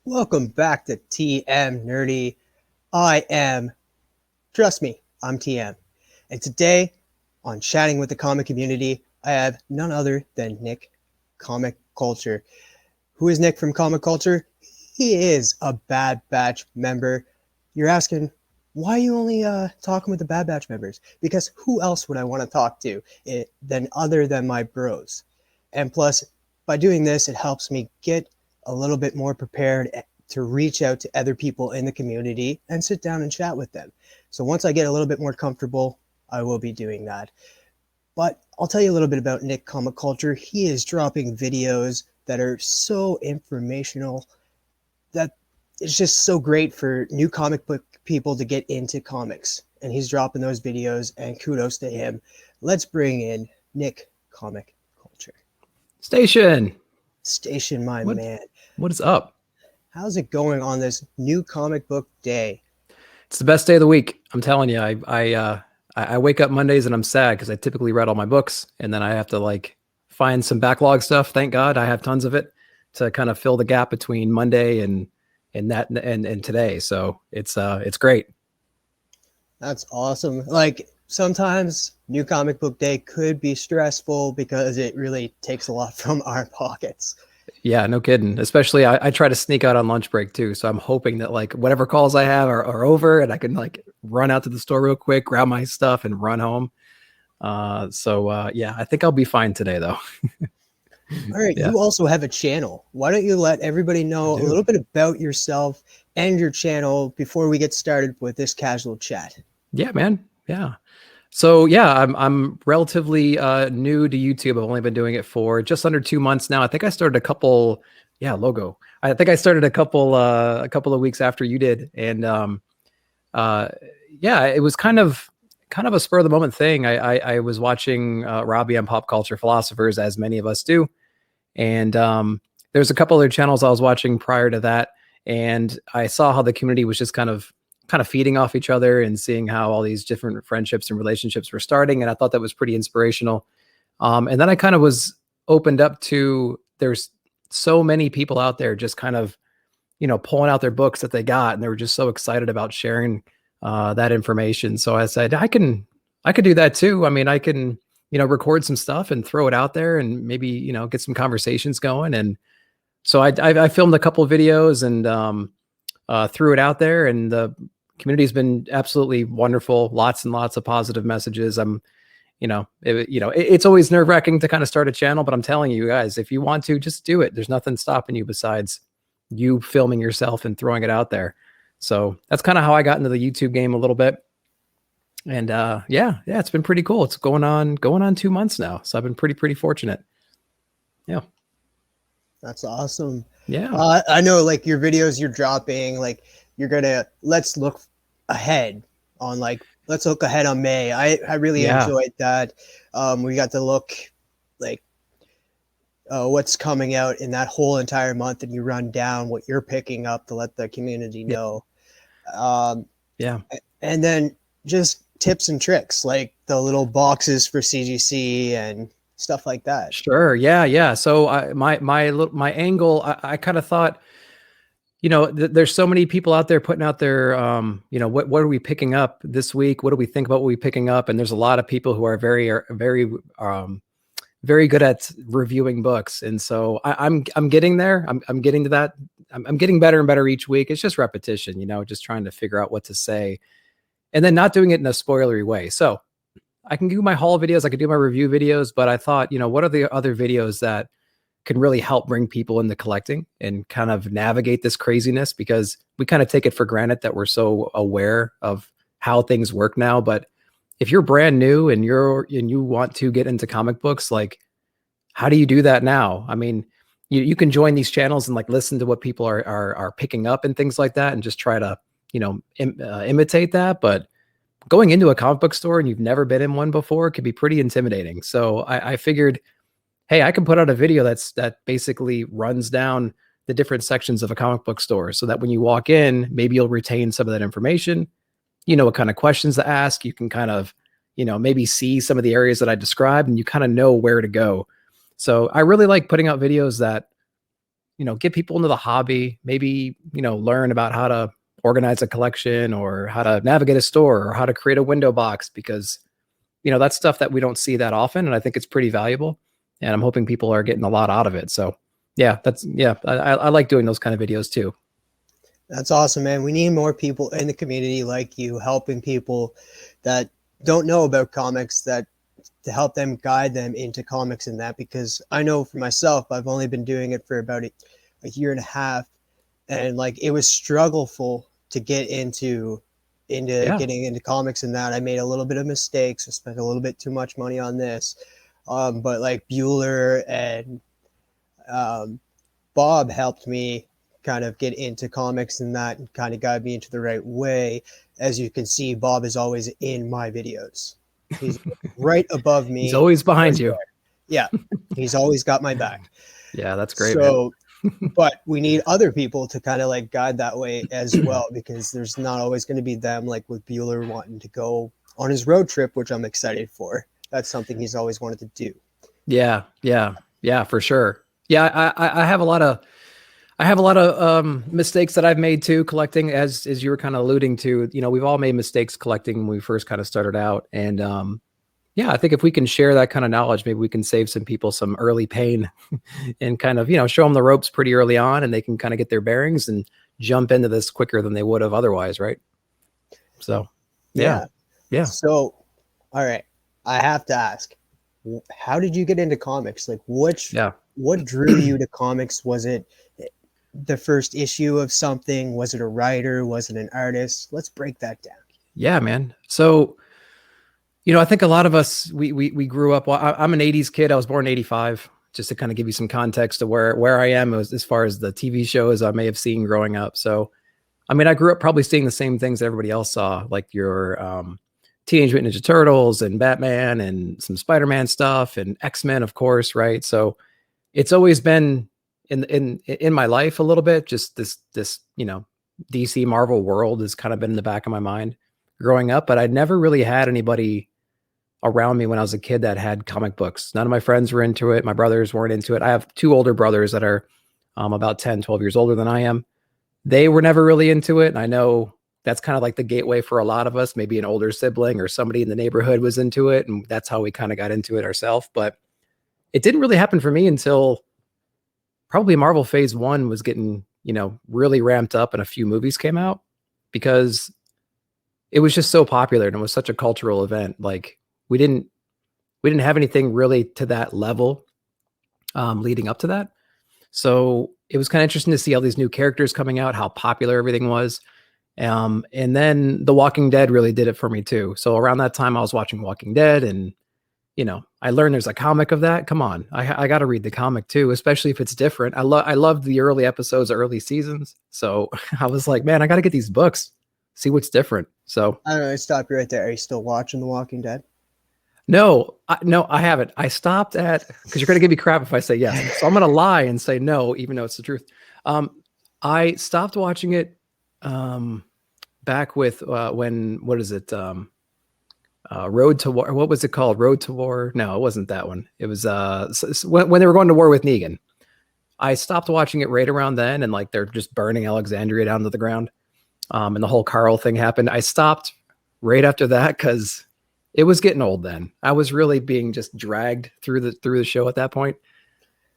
Welcome back to TM Nerdy. Trust me, I'm TM. And today, on Chatting with the Comic Community, I have none other than Nick, Comic Culture. Who is Nick from Comic Culture? He is a Bad Batch member. You're asking, why are you only talking with the Bad Batch members? Because who else would I want to talk to other than my bros? And plus, by doing this, it helps me get a little bit more prepared to reach out to other people in the community and sit down and chat with them. So once I get a little bit more comfortable, I will be doing that. But I'll tell you a little bit about Nick Comic Culture. He is dropping videos that are so informational that it's just so great for new comic book people to get into comics. And he's dropping those videos, and kudos to him. Let's bring in Nick Comic Culture. Station, my man. What is up? How's it going on this new comic book day? It's the best day of the week. I'm telling you, I wake up Mondays and I'm sad because I typically read all my books, and then I have to find some backlog stuff. Thank God I have tons of it to kind of fill the gap between Monday and today. So it's great. That's awesome. Sometimes new comic book day could be stressful because it really takes a lot from our pockets. Yeah, no kidding. Especially I try to sneak out on lunch break too. So I'm hoping that whatever calls I have are over and I can run out to the store real quick, grab my stuff and run home. Yeah, I think I'll be fine today though. All right. Yeah. You also have a channel. Why don't you let everybody know a little bit about yourself and your channel before we get started with this casual chat? Yeah, man. Yeah. So yeah, I'm relatively new to YouTube. I've only been doing it for just under 2 months now. I think I started a couple. Yeah, logo. I think I started a couple of weeks after you did, and yeah, it was kind of a spur of the moment thing. I was watching Robbie on Pop Culture Philosophers, as many of us do, and there's a couple other channels I was watching prior to that, and I saw how the community was just kind of feeding off each other and seeing how all these different friendships and relationships were starting. And I thought that was pretty inspirational. And then I kind of was opened up to, there's so many people out there just kind of, pulling out their books that they got. And they were just so excited about sharing that information. So I said, I could do that too. I mean, I can, record some stuff and throw it out there and maybe, get some conversations going. And so I filmed a couple of videos and threw it out there, and the community's been absolutely wonderful. Lots and lots of positive messages. It's always nerve-wracking to kind of start a channel, but I'm telling you guys, if you want to, just do it. There's nothing stopping you besides you filming yourself and throwing it out there. So that's kind of how I got into the YouTube game a little bit. And yeah, it's been pretty cool. It's going on 2 months now. So I've been pretty fortunate. Yeah. That's awesome. Yeah. I know your videos you're dropping, you're gonna let's look ahead on let's look ahead on May. I really enjoyed that. We got to look what's coming out in that whole entire month, and you run down what you're picking up to let the community know. Yeah. And then just tips and tricks, like the little boxes for CGC and stuff like that. Sure. Yeah. So my angle, I kind of thought, there's so many people out there putting out their, what are we picking up this week? What do we think about what we're picking up? And there's a lot of people who are very good at reviewing books. And so I'm getting there. I'm getting to that. I'm getting better and better each week. It's just repetition, just trying to figure out what to say and then not doing it in a spoilery way. So I can do my haul videos. I can do my review videos, but I thought, what are the other videos that can really help bring people into collecting and kind of navigate this craziness, because we kind of take it for granted that we're so aware of how things work now. But if you're brand new and you want to get into comic books, how do you do that now? I mean, you can join these channels and listen to what people are picking up and things like that, and just try to, imitate that. But going into a comic book store and you've never been in one before can be pretty intimidating. So I figured, hey, I can put out a video that basically runs down the different sections of a comic book store, so that when you walk in, maybe you'll retain some of that information. What kind of questions to ask. You can kind of, maybe see some of the areas that I described, and you kind of know where to go. So I really like putting out videos that get people into the hobby, maybe, learn about how to organize a collection or how to navigate a store or how to create a window box, because, that's stuff that we don't see that often. And I think it's pretty valuable, and I'm hoping people are getting a lot out of it. So yeah, I like doing those kind of videos too. That's awesome, man. We need more people in the community like you, helping people that don't know about comics, that to help them, guide them into comics and that, because I know for myself, I've only been doing it for about a year and a half, and like it was struggleful to get into Yeah. getting into comics and that. I made a little bit of mistakes. I spent a little bit too much money on this. But like Bueller and Bob helped me kind of get into comics and that, and kind of guide me into the right way. As you can see, Bob is always in my videos. He's right above me. He's always behind you. Yeah, he's always got my back. Yeah, that's great. So, but we need other people to kind of like guide that way as well, because there's not always going to be them, like with Bueller wanting to go on his road trip, which I'm excited for. That's something he's always wanted to do. Yeah, for sure. Yeah, I have a lot of mistakes that I've made too collecting, as you were kind of alluding to. We've all made mistakes collecting when we first kind of started out, and yeah, I think if we can share that kind of knowledge, maybe we can save some people some early pain and kind of, show them the ropes pretty early on, and they can kind of get their bearings and jump into this quicker than they would have otherwise, right? So yeah. So all right, I have to ask, how did you get into comics? Like what drew you to comics? Was it the first issue of something? Was it a writer? Was it an artist? Let's break that down. Yeah, man. So, I think a lot of us, we grew up, well, I'm an 80s kid. I was born in 85, just to kind of give you some context to where I am as far as the TV shows I may have seen growing up. So, I mean, I grew up probably seeing the same things everybody else saw, like your Teenage Mutant Ninja Turtles and Batman and some Spider-Man stuff and X-Men, of course, right? So it's always been in my life a little bit, just this DC Marvel world has kind of been in the back of my mind growing up, but I'd never really had anybody around me when I was a kid that had comic books. None of my friends were into it. My brothers weren't into it. I have two older brothers that are about 10, 12 years older than I am. They were never really into it. And I know that's kind of like the gateway for a lot of us. Maybe an older sibling or somebody in the neighborhood was into it, and that's how we kind of got into it ourselves. But it didn't really happen for me until probably Marvel Phase 1 was getting, really ramped up and a few movies came out, because it was just so popular and it was such a cultural event. Like we didn't have anything really to that level leading up to that. So it was kind of interesting to see all these new characters coming out, how popular everything was. And then The Walking Dead really did it for me too. So around that time I was watching Walking Dead, and I learned there's a comic of that. Come on, I got to read the comic too, especially if it's different. I loved the early episodes, early seasons. So I was like, man, I got to get these books, see what's different. So I don't know. I stop you right there. Are you still watching The Walking Dead? No, I haven't. I stopped at, because you're going to give me crap if I say yes. So I'm going to lie and say no, even though it's the truth. I stopped watching it back with when, what is it? Road to War. What was it called? Road to War? No, it wasn't that one. It was when they were going to war with Negan. I stopped watching it right around then, and like they're just burning Alexandria down to the ground. And the whole Carl thing happened. I stopped right after that because it was getting old then. I was really being just dragged through the show at that point.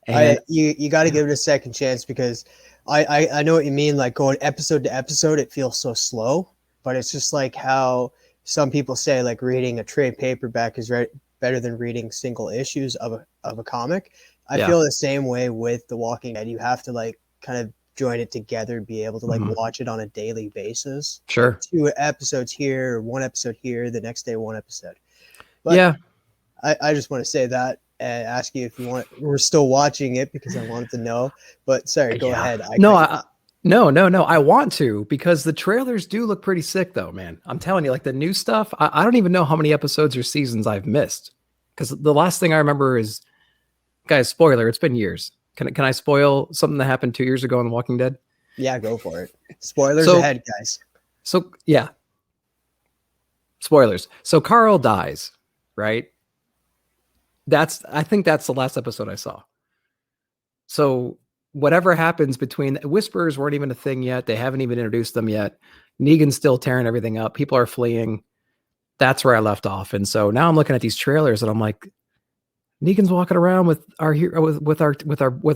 And you got to give it a second chance, because I know what you mean. Like going episode to episode, it feels so slow, but it's just like how some people say, like reading a trade paperback is better than reading single issues of a comic. I feel the same way with The Walking Dead. You have to like kind of join it together, be able to like watch it on a daily basis. Sure. Like 2 episodes here, or 1 episode here, the next day 1 episode. But yeah, I just want to say that and ask you if we're still watching it, because I wanted to know. But sorry, go ahead. No, I want to, because the trailers do look pretty sick though, man. I'm telling you, like the new stuff, I don't even know how many episodes or seasons I've missed, because the last thing I remember is, guys, spoiler, it's been years. Can I spoil something that happened 2 years ago in The Walking Dead? Yeah, go for it. Spoilers ahead, guys. So yeah, spoilers. So Carl dies, right? I think that's the last episode I saw. So whatever happens between Whisperers weren't even a thing yet. They haven't even introduced them yet. Negan's still tearing everything up. People are fleeing. That's where I left off. And so now I'm looking at these trailers and I'm like, Negan's walking around with our hero, with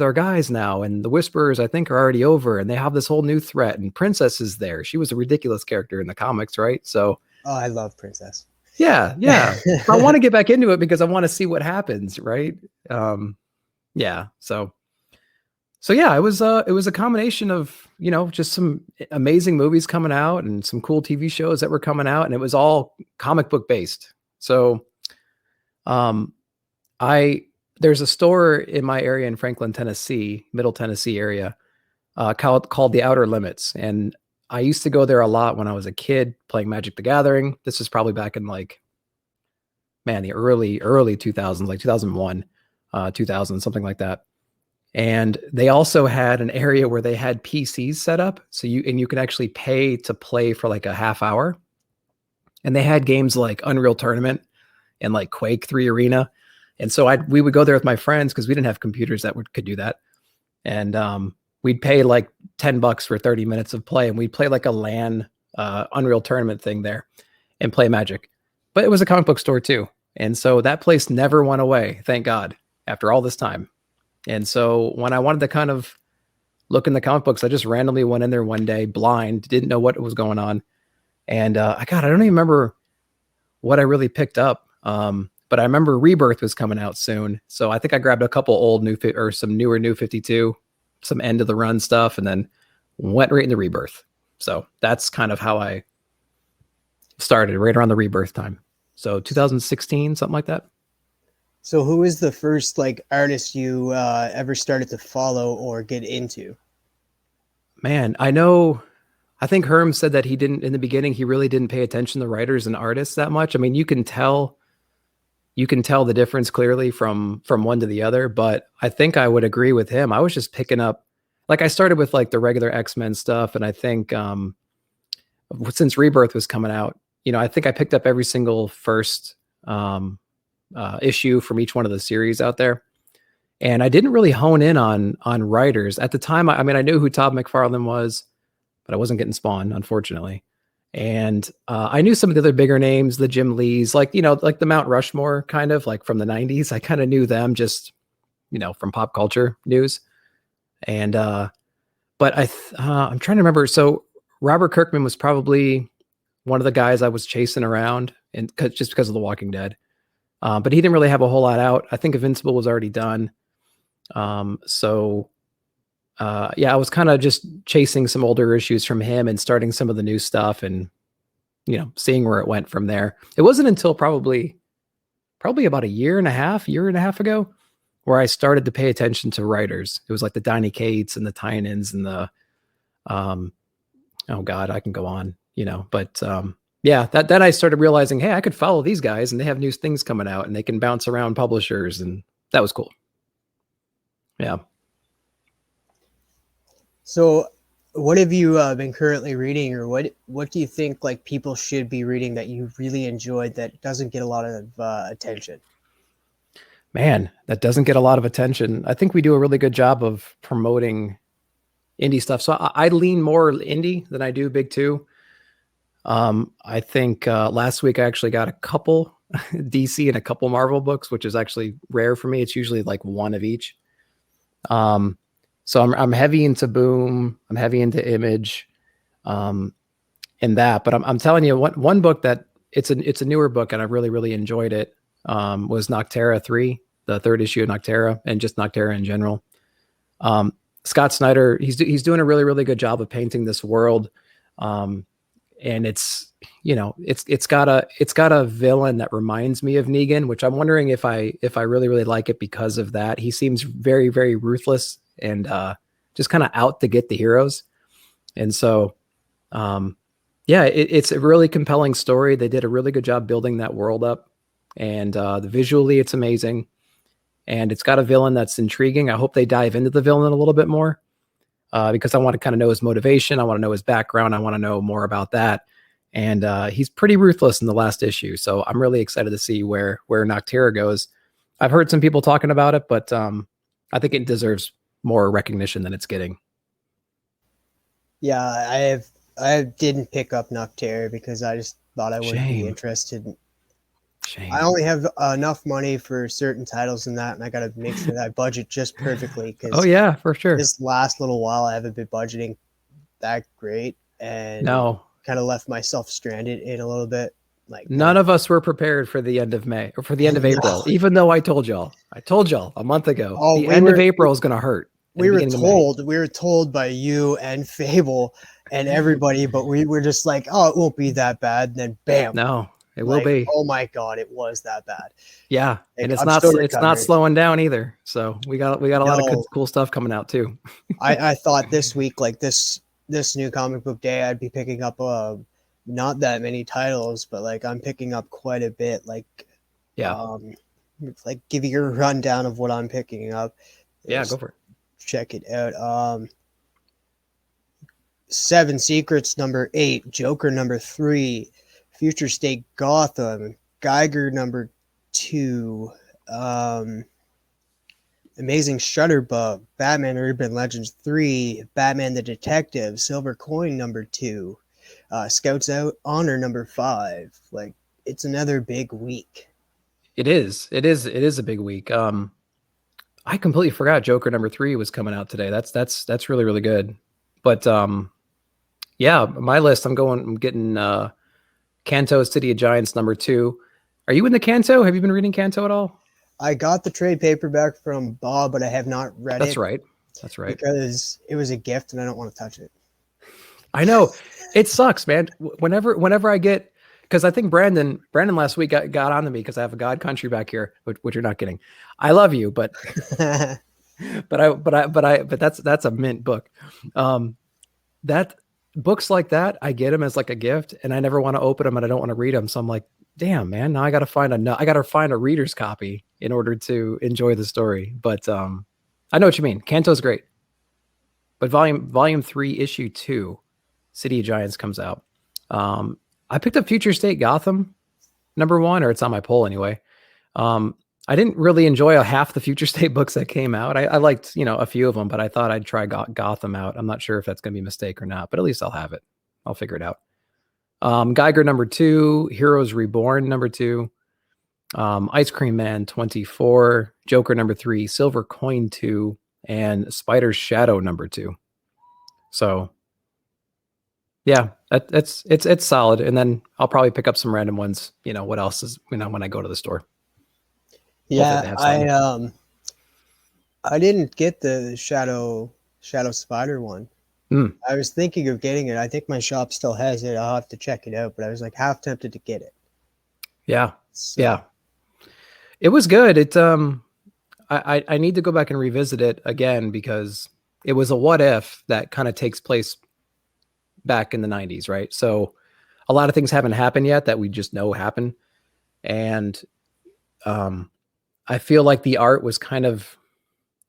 our guys now, and the Whisperers I think are already over, and they have this whole new threat. And Princess is there. She was a ridiculous character in the comics, right? So, oh, I love Princess. Yeah. I want to get back into it because I want to see what happens, right? Yeah. So yeah, it was a combination of, just some amazing movies coming out and some cool TV shows that were coming out, and it was all comic book based. So, there's a store in my area in Franklin, Tennessee, Middle Tennessee area, called The Outer Limits. And I used to go there a lot when I was a kid playing Magic the Gathering. This is probably back in the early 2000s, like 2001, 2000, something like that. And they also had an area where they had PCs set up. So you could actually pay to play for like a half hour. And they had games like Unreal Tournament and like Quake 3 Arena. And so we would go there with my friends because we didn't have computers that could do that. And we'd pay like $10 for 30 minutes of play, and we'd play like a LAN Unreal Tournament thing there and play Magic. But it was a comic book store too. And so that place never went away, thank God, after all this time. And so when I wanted to kind of look in the comic books, I just randomly went in there one day, blind, didn't know what was going on. And I don't even remember what I really picked up. But I remember Rebirth was coming out soon. So I think I grabbed a couple old some newer New 52, some end of the run stuff, and then went right into Rebirth. So that's kind of how I started, right around the Rebirth time. So 2016, something like that. So who is the first artist you ever started to follow or get into? Man, I think Herm said that in the beginning, he really didn't pay attention to writers and artists that much. I mean, you can tell the difference clearly from one to the other, but I think I would agree with him. I was just picking up, I started with the regular X-Men stuff. And I think, since Rebirth was coming out, I think I picked up every single first, issue from each one of the series out there. And I didn't really hone in on writers at the time. I knew who Todd McFarlane was, but I wasn't getting Spawn, unfortunately. And I knew some of the other bigger names, the Jim Lees, like the Mount Rushmore kind of from the 90s. I kind of knew them just, from pop culture news. And, but I'm trying to remember. So Robert Kirkman was probably one of the guys I was chasing around, and just because of The Walking Dead. But he didn't really have a whole lot out. I think Invincible was already done. I was kind of just chasing some older issues from him and starting some of the new stuff and, seeing where it went from there. It wasn't until probably about a year and a half ago where I started to pay attention to writers. It was like the Donny Cates and the Tynans and the, oh God, I can go on, but, then I started realizing, hey, I could follow these guys and they have new things coming out and they can bounce around publishers, and that was cool. Yeah. So what have you been currently reading, or what do you think people should be reading that you really enjoyed that doesn't get a lot of attention? Man, that doesn't get a lot of attention. I think we do a really good job of promoting indie stuff. So I lean more indie than I do big two. I think last week I actually got a couple DC and a couple Marvel books, which is actually rare for me. It's usually one of each. So I'm heavy into Boom. I'm heavy into Image, and that. But I'm telling you, one book that it's a newer book, and I really, really enjoyed it. Was Noctera 3, the third issue of Noctera, and just Noctera in general. Scott Snyder, he's doing a really, really good job of painting this world. And it's got a villain that reminds me of Negan, which I'm wondering if I really, really like it because of that. He seems very, very ruthless and just kind of out to get the heroes. And so, it's a really compelling story. They did a really good job building that world up, and visually it's amazing. And it's got a villain that's intriguing. I hope they dive into the villain a little bit more. Because I want to kind of know his motivation. I want to know his background. I want to know more about that. And he's pretty ruthless in the last issue. So I'm really excited to see where Noctera goes. I've heard some people talking about it, but I think it deserves more recognition than it's getting. Yeah, I didn't pick up Nocterra because I just thought I wouldn't be Shame. interested. I Shame. only have enough money for certain titles in that, and I got to make sure that I budget just perfectly Oh because yeah, for sure. this last little while I haven't been budgeting that great, and No, kind of left myself stranded in a little bit. Like none of us were prepared for the end of May or for the end of no. April, even though I told y'all a month ago, Oh, the end of April is going to hurt. We were Beginning of May. told by you and Fable and everybody, but we were just like, oh, it won't be that bad. And then bam. No, it will like, be. Oh my God, it was that bad. Yeah. Like, And I'm still it's not recovering. slowing down either. So we got a lot of No, cool stuff coming out too. I thought this week, like this new comic book day, I'd be picking up not that many titles, but like I'm picking up quite a bit. Like Yeah. like give you a rundown of what I'm picking up. Yeah, go for it. Check it out. 7 Secrets number 8, Joker number 3, Future State Gotham, Geiger number 2, Amazing Shutterbug, Batman Urban Legends 3, Batman the Detective, Silver Coin number 2, Scouts Out Honor number 5. Like, it's another big week. It is a big week. I completely forgot Joker number 3 was coming out today. That's really, really good. But yeah, my list, I'm getting Kanto City of Giants number 2. Are you in the Kanto? Have you been reading Kanto at all? I got the trade paperback from Bob, but I have not read it. That's right. Because it was a gift and I don't want to touch it. I know. It sucks, man. Whenever I get, because I think Brandon last week got on to me because I have a God Country back here, which you're not getting. I love you, but but that's a mint book. That books like that, I get them as like a gift, and I never want to open them and I don't want to read them. So I'm like, damn, man, now I got to find a reader's copy in order to enjoy the story. But I know what you mean. Kanto's great, but volume 3, issue 2, City of Giants comes out. I picked up Future State Gotham number 1, or it's on my poll anyway. I didn't really enjoy half the Future State books that came out. I liked, a few of them, but I thought I'd try Gotham out. I'm not sure if that's going to be a mistake or not, but at least I'll have it. I'll figure it out. Geiger number 2, Heroes Reborn number 2, Ice Cream Man 24, Joker number 3, Silver Coin 2, and Spider's Shadow number 2. So yeah, it's solid. And then I'll probably pick up some random ones. What else is, when I go to the store. Yeah, I didn't get the Shadow Spider one. I was thinking of getting it. I think my shop still has it. I'll have to check it out, but I was like half tempted to get it. Yeah. So. Yeah. It was good. It I need to go back and revisit it again because it was a what if that kind of takes place back in the 90s, right? So a lot of things haven't happened yet that we just know happen. And I feel like the art was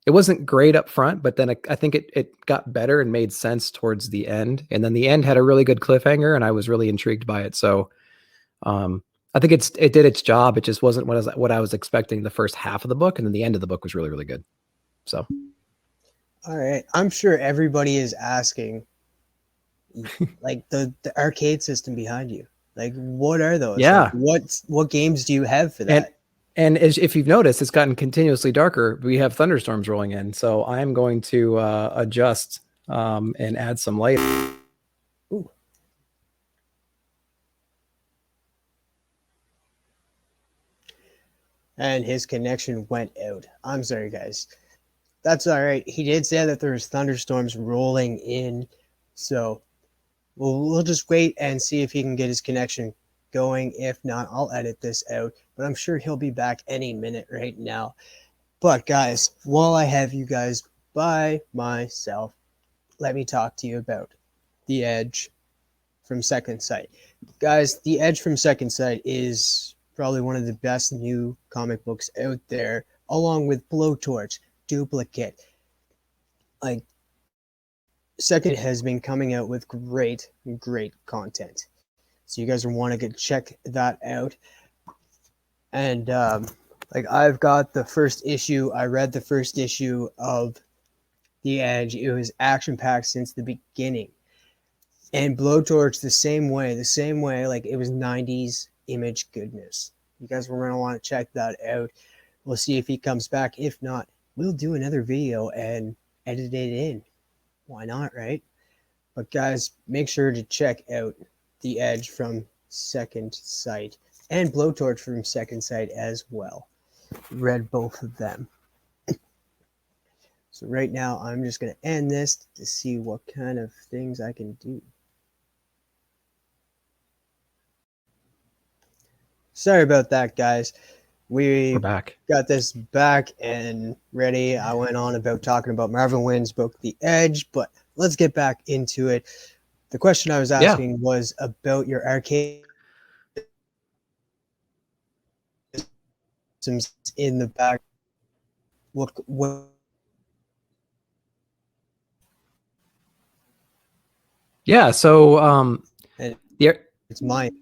it wasn't great up front, but then I think it got better and made sense towards the end. And then the end had a really good cliffhanger and I was really intrigued by it. So I think it did its job. It just wasn't what I was expecting the first half of the book. And then the end of the book was really, really good. So. All right. I'm sure everybody is asking like the arcade system behind you. Like, what are those? Yeah. Like, what games do you have for that? And if you've noticed, it's gotten continuously darker. We have thunderstorms rolling in. So I am going to adjust and add some light. Ooh. And his connection went out. I'm sorry, guys. That's all right. He did say that there's thunderstorms rolling in. So we'll just wait and see if he can get his connection going. If not, I'll edit this out. But I'm sure he'll be back any minute right now. But guys, while I have you guys by myself, let me talk to you about The Edge from Second Sight. Guys, The Edge from Second Sight is probably one of the best new comic books out there, along with Blowtorch, Duplicate. Like, Second has been coming out with great content. So you guys want to check that out. And like, I've got the first issue. I read the first issue of The Edge. It was action packed since the beginning. And Blowtorch the same way, like it was 90s image goodness. You guys are going to want to check that out. We'll see if he comes back. If not, we'll do another video and edit it in. Why not, right? But guys, make sure to check out The Edge from Second Sight and Blowtorch from Second Sight as well. Read both of them. So right now, I'm just going to end this to see what kind of things I can do. Sorry about that, guys. We're back. Got this back and ready. I went on about talking about Marvin Wynn's book, The Edge, but let's get back into it. The question I was asking was about your arcade systems in the back. What Yeah, so it's mine.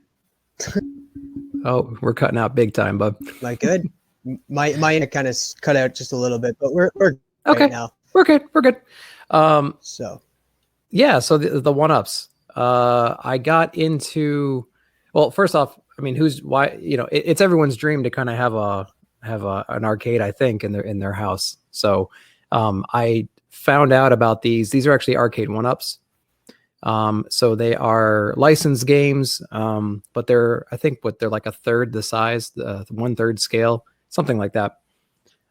Oh, we're cutting out big time, bub. Am I good? My internet kind of cut out just a little bit, but we're okay right now. We're good. So yeah, so the one-ups. I got into, well, first off, I mean, it's everyone's dream to kind of have an arcade, I think, in their house. So I found out about these. These are actually arcade one-ups. So they are licensed games, but they're like a third the size, the 1/3 scale, something like that,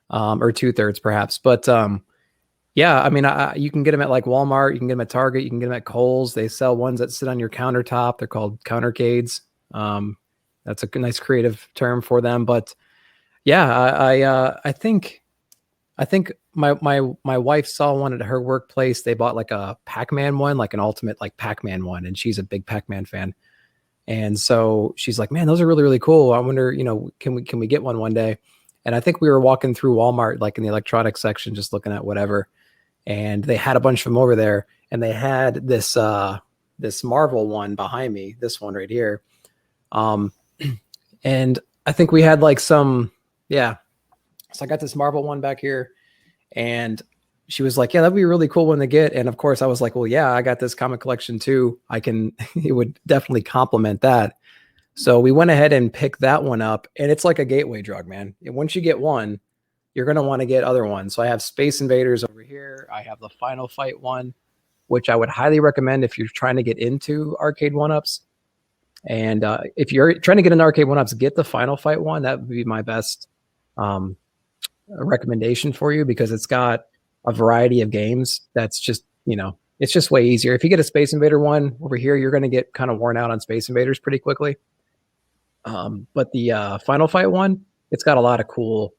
or 2/3 perhaps. But yeah, I mean, you can get them at like Walmart, you can get them at Target, you can get them at Kohl's. They sell ones that sit on your countertop. They're called countercades. That's a nice creative term for them. But yeah, I think my wife saw one at her workplace. They bought like a Pac-Man one, like an ultimate like Pac-Man one, and she's a big Pac-Man fan. And so she's like, "Man, those are really, really cool. I wonder, can we get one day?" And I think we were walking through Walmart, like in the electronics section, just looking at whatever. And they had a bunch of them over there, and they had this Marvel one behind me, this one right here. And I think we had like some, yeah. So I got this Marvel one back here, and she was like, "Yeah, that'd be a really cool one to get." And of course I was like, "Well, yeah, I got this comic collection too. It would definitely complement that." So we went ahead and picked that one up, and it's like a gateway drug, man. And once you get one, you're going to want to get other ones. So I have Space Invaders over here. I have the Final Fight one, which I would highly recommend if you're trying to get into arcade one-ups. And if you're trying to get an arcade one-ups, get the Final Fight one. That would be my best recommendation for you, because it's got a variety of games. That's just, it's just way easier. If you get a Space Invader one over here, you're going to get kind of worn out on Space Invaders pretty quickly. But the Final Fight one, it's got a lot of cool,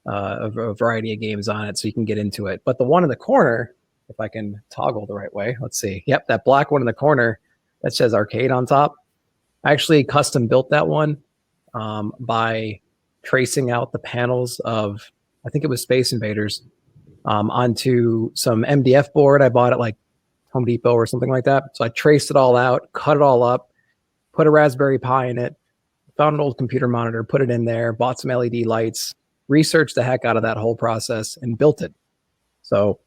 a variety of games on it, so you can get into it. But the one in the corner, if I can toggle the right way, let's see. Yep, that black one in the corner that says arcade on top. I actually custom built that one by tracing out the panels of, I think it was Space Invaders, onto some MDF board I bought at like Home Depot or something like that. So I traced it all out, cut it all up, put a Raspberry Pi in it, found an old computer monitor, put it in there, bought some LED lights, researched the heck out of that whole process, and built it. So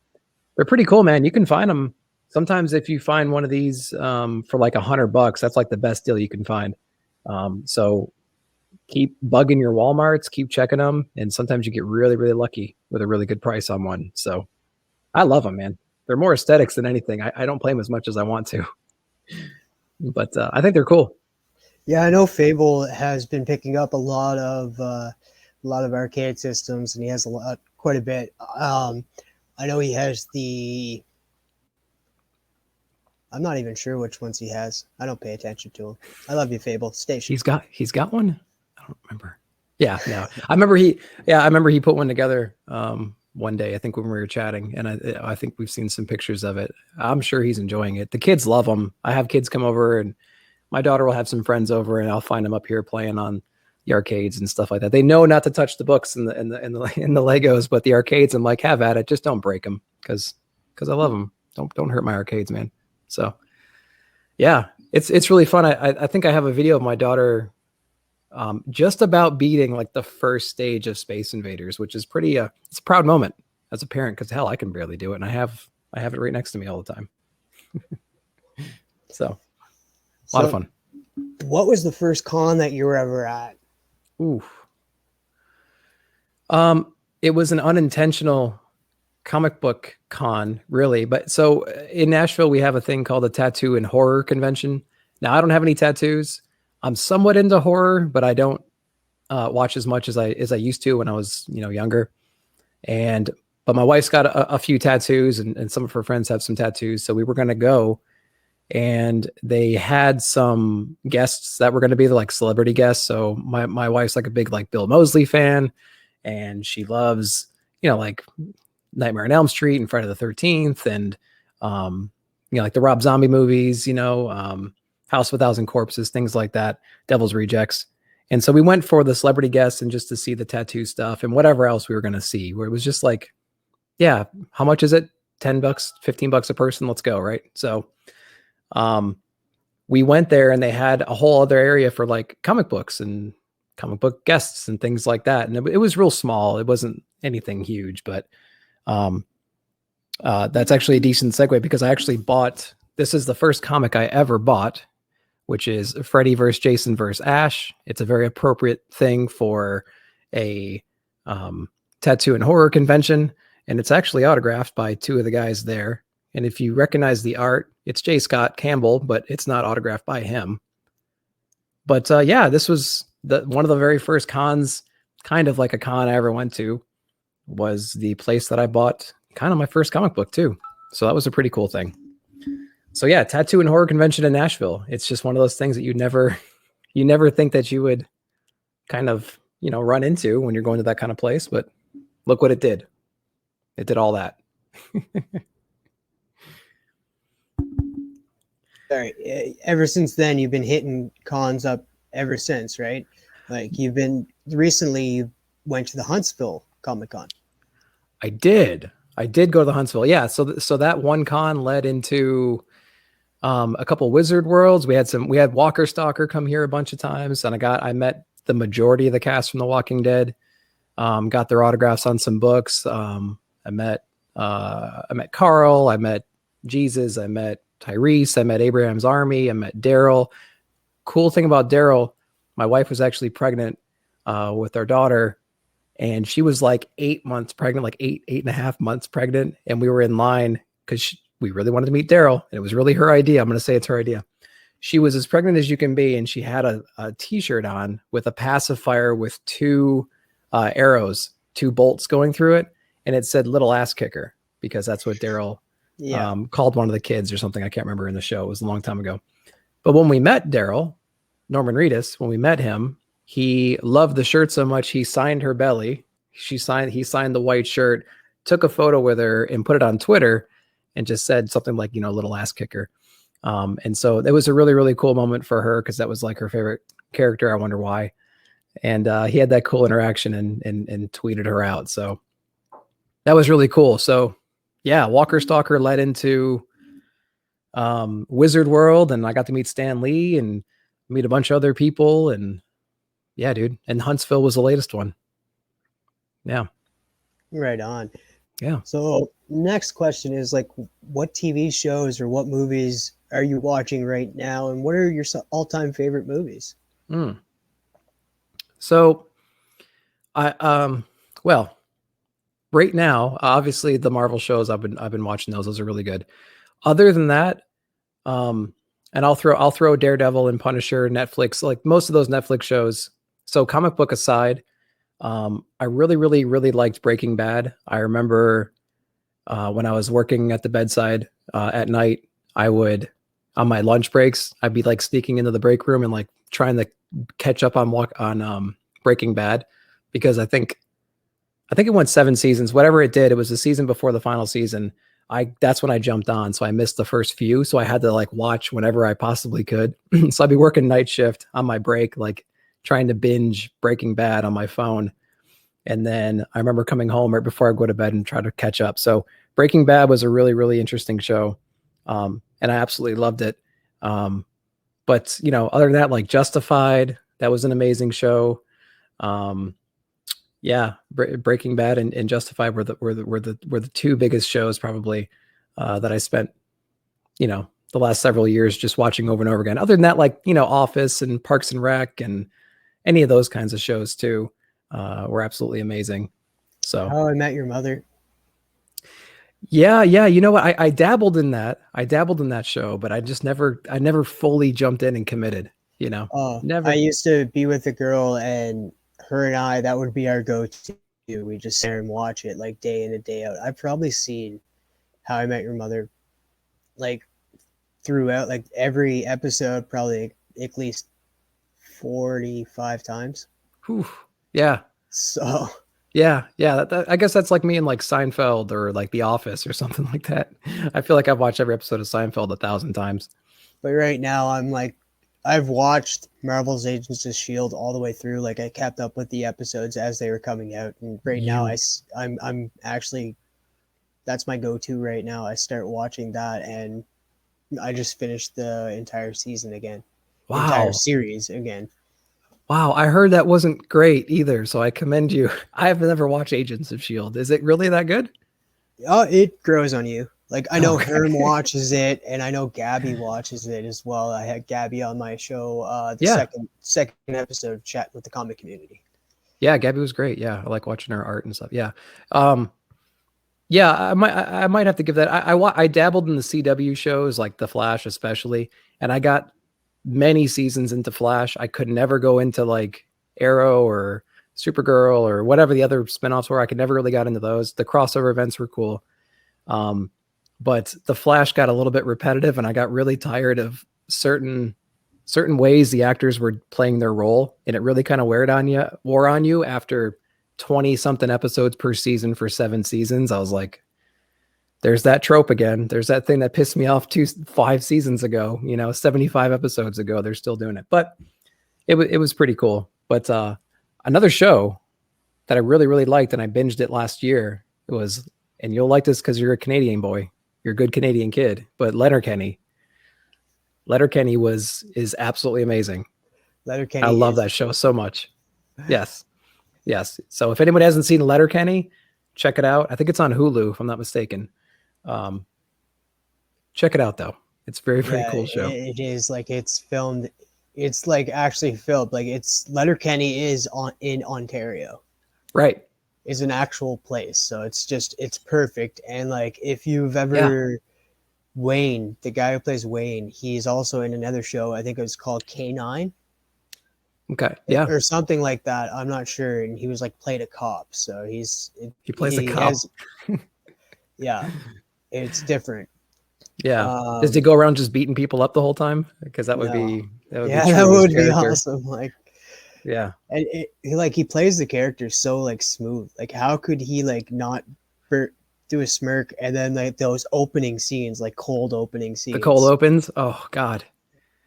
they're pretty cool, man. You can find them. Sometimes if you find one of these for like $100, that's like the best deal you can find. So keep bugging your Walmarts, keep checking them, and sometimes you get really, really lucky with a really good price on one. So I love them, man. They're more aesthetics than anything. I don't play them as much as I want to, but I think they're cool. Yeah, I know Fable has been picking up a lot of arcade systems, and he has quite a bit. I know he has the. I'm not even sure which ones he has. I don't pay attention to him. I love you, Fable. Station. He's got one. I don't remember. Yeah, no. I remember he put one together one day, I think when we were chatting, and I think we've seen some pictures of it. I'm sure he's enjoying it. The kids love them. I have kids come over, and my daughter will have some friends over, and I'll find them up here playing on the arcades and stuff like that. They know not to touch the books and the Legos, but the arcades, I'm like, have at it. Just don't break them, because I love them. Don't hurt my arcades, man. So yeah, it's really fun. I think I have a video of my daughter just about beating like the first stage of Space Invaders, which is pretty it's a proud moment as a parent, because hell, I can barely do it, and I have I have it right next to me all the time. So a lot of fun. What was the first con that you were ever at? Ooh. It was an unintentional comic book con, really. But so in Nashville, we have a thing called a tattoo and horror convention. Now, I don't have any tattoos. I'm somewhat into horror, but I don't watch as much as I used to when I was, younger. But my wife's got a few tattoos, and some of her friends have some tattoos. So we were going to go, and they had some guests that were going to be like celebrity guests. So my wife's like a big like Bill Moseley fan, and she loves, like Nightmare on Elm Street and Friday the 13th, and like the Rob Zombie movies, House of a Thousand Corpses, things like that, Devil's Rejects. And so we went for the celebrity guests and just to see the tattoo stuff and whatever else we were going to see, where it was just like, yeah, how much is it? $10, $15 a person. Let's go. Right. So, we went there and they had a whole other area for like comic books and comic book guests and things like that. And it was real small. It wasn't anything huge, but, that's actually a decent segue because I actually this is the first comic I ever bought, which is Freddy vs. Jason vs. Ash. It's a very appropriate thing for a tattoo and horror convention. And it's actually autographed by two of the guys there. And if you recognize the art, it's J. Scott Campbell, but it's not autographed by him. But yeah, this was one of the very first cons, kind of like a con I ever went to, was the place that I bought kind of my first comic book too. So that was a pretty cool thing. So yeah, tattoo and horror convention in Nashville. It's just one of those things that you never think that you would kind of, run into when you're going to that kind of place. But look what it did. It did all that. Sorry, ever since then, you've been hitting cons up ever since, right? Like recently you went to the Huntsville Comic Con. I did go to the Huntsville. Yeah. So that one con led into a couple Wizard Worlds. We had Walker Stalker come here a bunch of times, and I met the majority of the cast from The Walking Dead. Got their autographs on some books. I met Carl. I met Jesus. I met Tyrese. I met Abraham's Army. I met Daryl. Cool thing about Daryl, my wife was actually pregnant with our daughter, and she was like 8 months pregnant, like eight and a half months pregnant. And we were in line because we really wanted to meet Daryl, and it was really her idea. I'm going to say it's her idea. She was as pregnant as you can be, and she had a t-shirt on with a pacifier with two arrows, two bolts going through it. And it said "little ass kicker" because that's what Daryl called one of the kids or something. I can't remember in the show. It was a long time ago. But when we met Daryl, Norman Reedus, when we met him, he loved the shirt so much he signed her belly. He signed the white shirt, took a photo with her and put it on Twitter and just said something like, "little ass kicker." And so it was a really, really cool moment for her because that was like her favorite character. I wonder why. And he had that cool interaction and tweeted her out. So that was really cool. So yeah, Walker Stalker led into Wizard World, and I got to meet Stan Lee and meet a bunch of other people. And yeah, dude. And Huntsville was the latest one. Yeah. Right on. Yeah. So next question is like, what TV shows or what movies are you watching right now? And what are your all-time favorite movies? So well, right now, obviously the Marvel shows I've been watching those are really good. Other than that, and I'll throw Daredevil and Punisher, Netflix, like most of those Netflix shows. So comic book aside, I really, really, really liked Breaking Bad. I remember when I was working at the bedside at night, I would, on my lunch breaks, I'd be like sneaking into the break room and like trying to catch up on Breaking Bad, because I think it went 7 seasons, whatever it did. It was the season before the final season. That's when I jumped on. So I missed the first few. So I had to like watch whenever I possibly could. So I'd be working night shift on my break, like trying to binge Breaking Bad on my phone. And then I remember coming home right before I go to bed and try to catch up. So Breaking Bad was a really, really interesting show. And I absolutely loved it. But other than that, like Justified, that was an amazing show. Yeah, Breaking Bad and Justified were the two biggest shows probably that I spent, the last several years just watching over and over again. Other than that, like, Office and Parks and Rec and any of those kinds of shows too, were absolutely amazing. So How I Met Your Mother. yeah. You know what? I dabbled in that. I dabbled in that show, but I never fully jumped in and committed, Oh, I never. used to be with a girl, and her and I, that would be our go-to. We just sit there and watch it like day in and day out. I've probably seen How I Met Your Mother like throughout, like every episode, probably at least 45 times. Whew. Yeah. So, Yeah. I guess that's like me in like Seinfeld or like The Office or something like that. I feel like I've watched every episode of Seinfeld 1,000 times. but right now I'm like, I've watched Marvel's Agents of S.H.I.E.L.D. all the way through. Like I kept up with the episodes as they were coming out. And right now You I'm actually, that's my go-to right now. I start watching that, and I just finished the entire season again, entire Wow. series again. Wow, I heard that wasn't great either, so I commend you. I have never watched Agents of S.H.I.E.L.D. Is it really that good? Oh, it grows on you. Like I know Okay. Herm watches it, and I know Gabby watches it as well. I had Gabby on my show, the Yeah. second episode of Chat with the Comic Community. Yeah, Gabby was great. Yeah, I like watching her art and stuff. Yeah. Um, yeah, I might have to give that. I dabbled in the CW shows like The Flash especially, and I got many seasons into Flash. I could never go into like Arrow or Supergirl or whatever the other spinoffs were. I could never really got into those. The crossover events were cool. But The Flash got a little bit repetitive, and I got really tired of certain ways the actors were playing their role, and it really kind of wore on you after 20 something episodes per season for 7 seasons. I was like, there's that trope again. There's that thing that pissed me off 5 seasons ago, 75 episodes ago. They're still doing it, but it was pretty cool. But another show that I really, really liked, and I binged it last year, was, and you'll like this because you're a Canadian boy, you're a good Canadian kid, but Letterkenny is absolutely amazing. I Letterkenny love is that show so much. Yes. So if anyone hasn't seen Letterkenny, check it out. I think it's on Hulu, if I'm not mistaken. Check it out though. It's very, very yeah, cool show. it is like it's filmed. It's like actually filmed. Like it's Letterkenny is on in Ontario. Right. Is an actual place, so it's perfect. And like if you've Yeah. ever Wayne, the guy who plays Wayne, he's also in another show. I think it was called K9 Okay. Yeah. or something like that. I'm not sure. And he was like played a cop, so He plays the he cop. has, yeah, it's different. Yeah. Does he go around just beating people up the whole time? Because that would No, be yeah, true that to his would be character. awesome. Like, Yeah. and he plays the character so like smooth. Like, how could he like not do a smirk, and then like those opening scenes, like cold opening The cold scenes. opens. Oh God.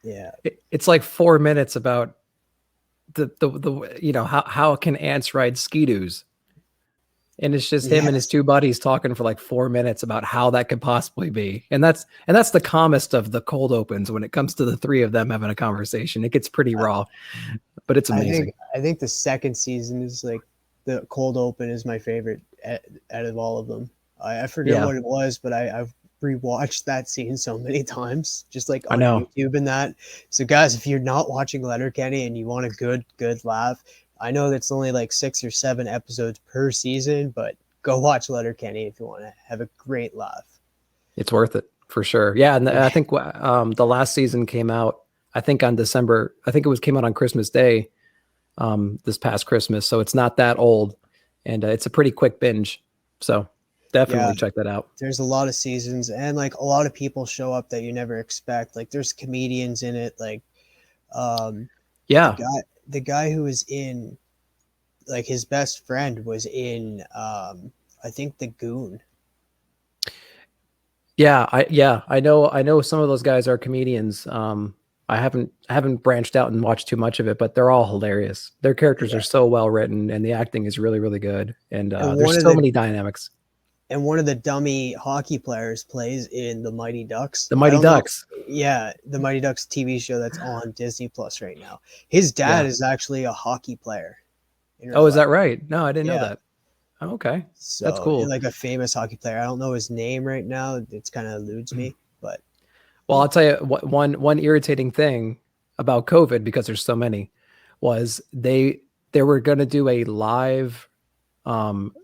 Yeah, It's like 4 minutes about the how can ants ride ski-doos, and it's just him and his yes, two buddies talking for like 4 minutes about how that could possibly be. And that's the calmest of the cold opens. When it comes to the three of them having a conversation, it gets pretty raw, but it's amazing. I think the second season is like the cold open is my favorite out of all of them. I forget Yeah, what it was, but I've rewatched that scene so many times, just like I on know. YouTube and that. So guys, if you're not watching Letterkenny and you want a good laugh, I know that's only like 6 or 7 episodes per season, but go watch Letterkenny if you want to have a great laugh. It's worth it for sure. Yeah, and I think the last season came out, I think on December. I think came out on Christmas Day, this past Christmas. So it's not that old, and it's a pretty quick binge. So definitely Yeah, check that out. there's a lot of seasons, and like a lot of people show up that you never expect. Like there's comedians in it, like um the Yeah, guy who was in, like his best friend was in I think The Goon. I know some of those guys are comedians. I haven't branched out and watched too much of it, but they're all hilarious. Their characters Yeah. are so well written, and the acting is really, really good. And And there's so many dynamics. one of the dummy hockey players plays in The Mighty Ducks. The I Mighty don't know. Ducks. Yeah, The Mighty Ducks TV show that's on Disney Plus right now. His dad Yeah. is actually a hockey player in real Oh, is life. that right? No, I didn't know Yeah. that. Okay, that's So, and cool. like a famous hockey player. I don't know his name right now. It's kind of eludes me, but Well, I'll tell you what, one irritating thing about COVID, because there's so many, was they were going to do a live. Um,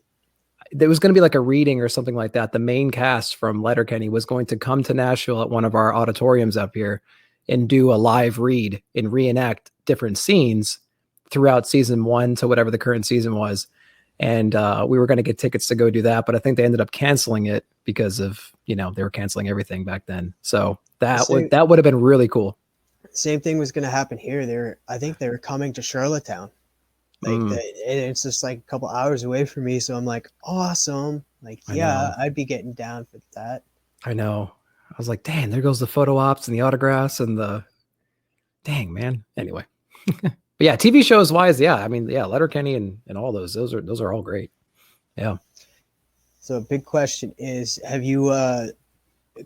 there was going to be like a reading or something like that. The main cast from Letterkenny was going to come to Nashville at one of our auditoriums up here and do a live read and reenact different scenes throughout season 1 to whatever the current season was. And we were going to get tickets to go do that, but I think they ended up canceling it because of, they were canceling everything back then. So the same that would have been really cool. same thing was going to happen here. I think they were coming to Charlottetown. Mm, And it's just like a couple hours away from me, so I'm like, awesome. Like, I yeah, know. I'd be getting down for that. I know. I was like, dang, there goes the photo ops and the autographs and the dang, man. Anyway. But yeah, TV shows wise, yeah. I mean, yeah, Letterkenny and all those are all great. Yeah. So, a big question is, have you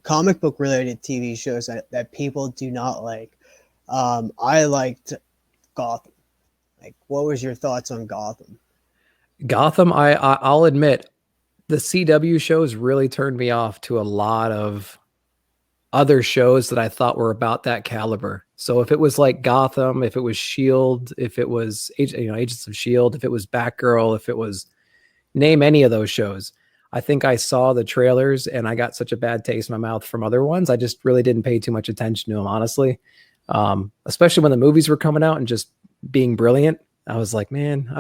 comic book related TV shows that people do not like? I liked Gotham. Like, what was your thoughts on Gotham? Gotham, I'll admit, the CW shows really turned me off to a lot of other shows that I thought were about that caliber. So if it was like Gotham, if it was Shield, if it was Agents of Shield, if it was Batgirl, if it was name any of those shows, I think I saw the trailers and I got such a bad taste in my mouth from other ones. I just really didn't pay too much attention to them, honestly. Especially when the movies were coming out and just being brilliant. I was like, man,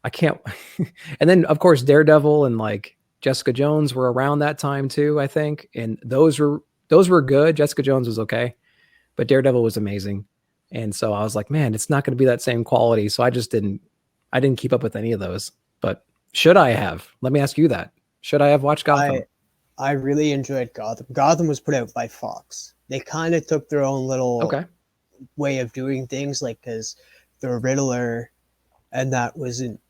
I can't. And then of course Daredevil and like Jessica Jones were around that time too, I think. And those were good. Jessica Jones was okay, but Daredevil was amazing. And so I was like, man, it's not going to be that same quality. So I didn't keep up with any of those. But should I have? Let me ask you that. Should I have watched I Gotham? I really enjoyed Gotham. Gotham was put out by Fox. They kind of took their own little Okay. way of doing things, like because the Riddler and that wasn't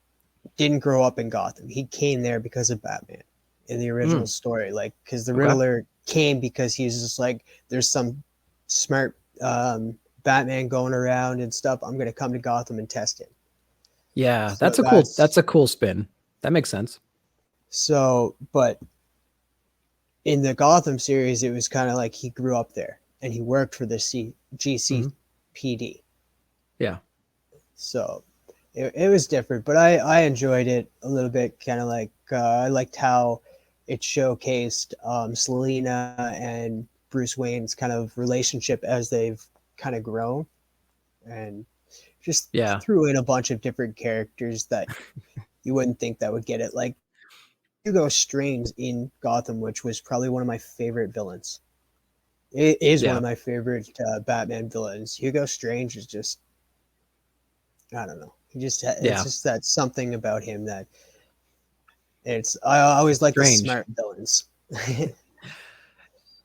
didn't grow up in Gotham. He came there because of Batman in the original Mm, story. Like, because the okay. Riddler came because he's just like, there's some smart Batman going around and stuff. I'm gonna come to Gotham and test him. Yeah, So that's a cool spin. That makes sense. but in the Gotham series, it was kind of like he grew up there and he worked for the Mhm. GCPD. Yeah. So it was different, but I enjoyed it a little bit. Kind of like I liked how it showcased Selena and Bruce Wayne's kind of relationship as they've kind of grown, and just Yeah. threw in a bunch of different characters that you wouldn't think that would get it. Like Hugo Strange in Gotham, which was probably one of my favorite villains. It is one Yeah. of my favorite Batman villains. Hugo Strange is just, I don't know. It's Yeah. just that something about him that I always like the Strange. smart villains.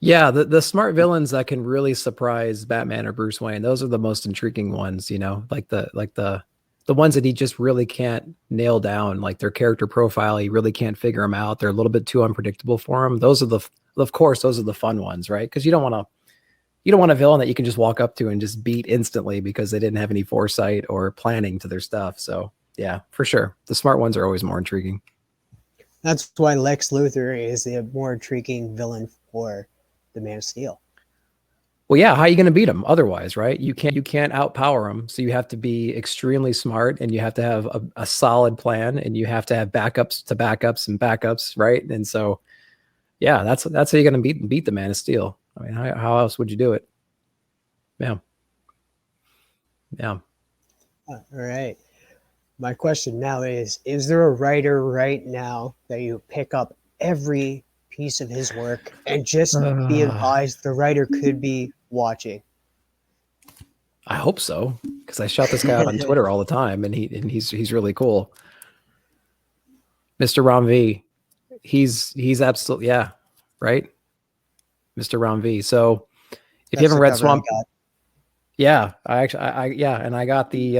Yeah, the smart villains that can really surprise Batman or Bruce Wayne, those are the most intriguing ones, like the ones that he just really can't nail down, like their character profile, he really can't figure them out. They're a little bit too unpredictable for him. Of course, those are the fun ones, right? Because you don't want a villain that you can just walk up to and just beat instantly because they didn't have any foresight or planning to their stuff. So yeah, for sure. The smart ones are always more intriguing. That's why Lex Luthor is the more intriguing villain for the Man of Steel. Well, yeah, how are you going to beat them otherwise, right? You can't outpower them. So you have to be extremely smart and you have to have a solid plan and you have to have backups to backups and backups, right? And so yeah, that's how you're going to beat the Man of Steel. I mean, how else would you do it? Yeah. Yeah. All right. My question now is there a writer right now that you pick up every piece of his work and just be Uh, advised the writer could be watching? I hope so, because I shout this guy out on Twitter all the time, and he's really cool. Mr. Ram V, he's absolutely, yeah, right, Mr. Ram V. So if you That's haven't the read cover I Swamp, got. yeah, yeah, and I got the